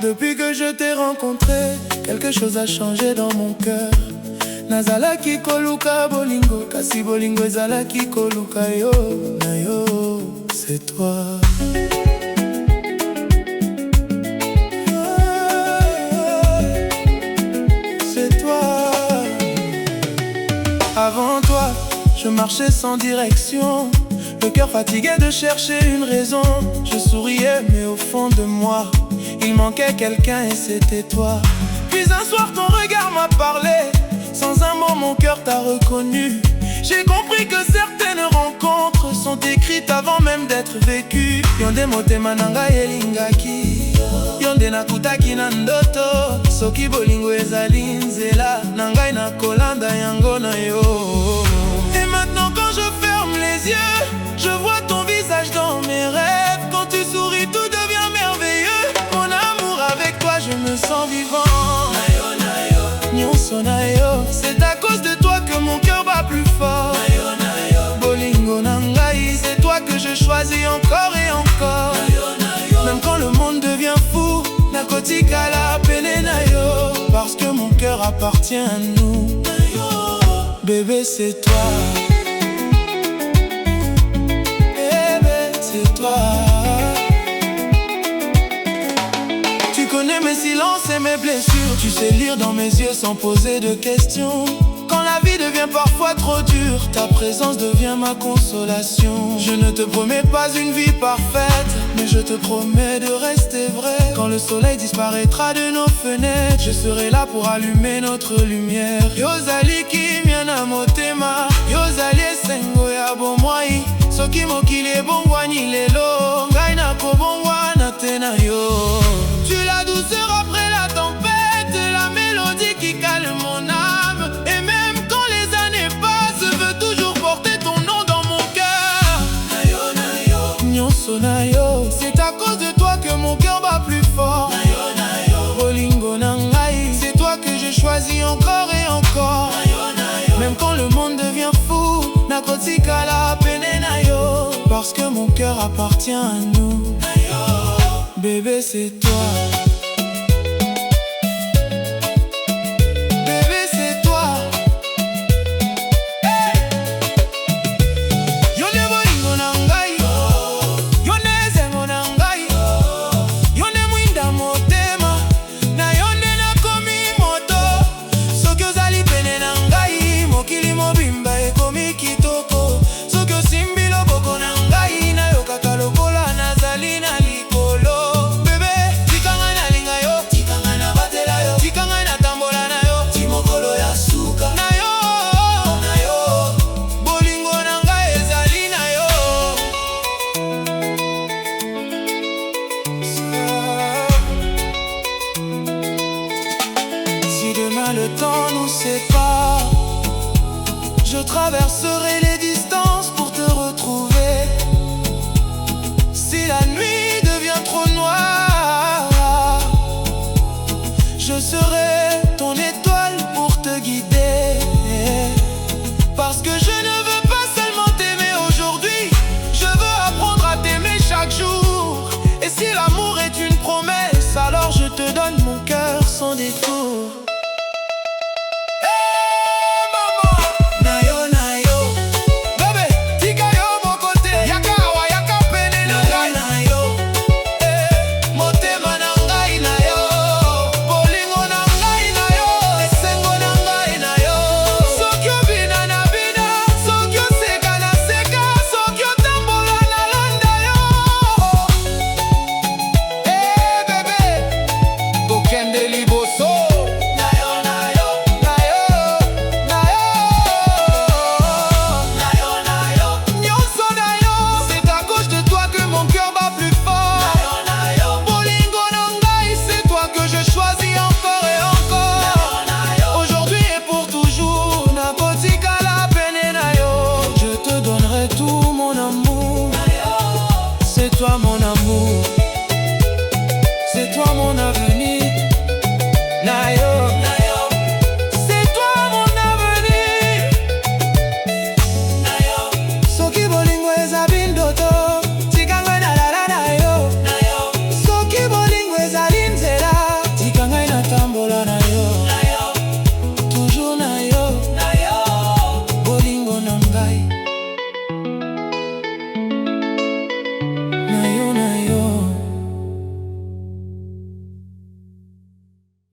Depuis que je t'ai rencontré, quelque chose a changé dans mon cœur. Nazalaki koluka bolingo, kasi bolingo ezalaki koluka yo. Na yo, c'est toi. C'est toi. Avant toi, je marchais sans direction, le cœur fatigué de chercher une raison. Je souriais mais au fond de moi, il manquait quelqu'un et c'était toi. Puis un soir ton regard m'a parlé, sans un mot mon cœur t'a reconnu. J'ai compris que certaines rencontres sont écrites avant même d'être vécues. Yonde motema nanga elingaki, yonde nakutaki na ndoto. Soki bolingo ezali nzela, nangai na kolanda yango na yo. Et maintenant quand je ferme les yeux, je vois ton visage dans mes rêves. Quand tu souris tout devient merveilleux. Mon amour avec toi je me sens vivant. Nyonso na yo, c'est à cause de toi que mon cœur bat plus fort. Bolingo na ngai, c'est toi que je choisis encore et encore. Même quand le monde devient fou, nakotika la pene na yo. Parce que mon cœur appartient à nous. Bébé c'est toi. Bébé c'est toi. Tu connais mes silences et mes blessures. Tu sais lire dans mes yeux sans poser de questions. Quand la vie devient parfois trop dure, ta présence devient ma consolation. Je ne te promets pas une vie parfaite, mais je te promets de rester vrai. Quand le soleil disparaîtra de nos fenêtres, je serai là pour allumer notre lumière. Yozali kimia na motema, yozali esengo ya bomwai. Soki mokili ebongwani lelo, ngai nakobongwana te na yo. Tu es la douceur après la tempête, la mélodie qui calme mon âme. Et même quand les années passent, je veux toujours porter ton nom dans mon cœur. Nayo, nayo, nyonso nayo, c'est à cause de toi que mon cœur bat plus fort. Nayo, nayo, bolingo na ngai, c'est toi que je choisis encore et encore. Nayo, nayo, même quand le monde devient fou, nakotika la pene na yo. Parce que mon cœur appartient à nous. Bébé c'est toi. Bébé c'est toi. Hey! Yone bolingo na ngai, yone esengo na ngai, yone mwinda motema, na yone nakomi moto. Soki ozali pene na ngai, mokili mobimba ekomi kitoko. Soki osimbi loboko na ngai, nayokaka lokola nazali na likolo. Le temps nous sépare, je traverserai les distances pour te retrouver. Si la nuit devient trop noire, je serai ton étoile pour te guider. Parce que je ne veux pas seulement t'aimer aujourd'hui, je veux apprendre à t'aimer chaque jour. Et si l'amour est une promesse, alors je te donne mon cœur sans détour. C'est toi mon amour, c'est toi mon avenir.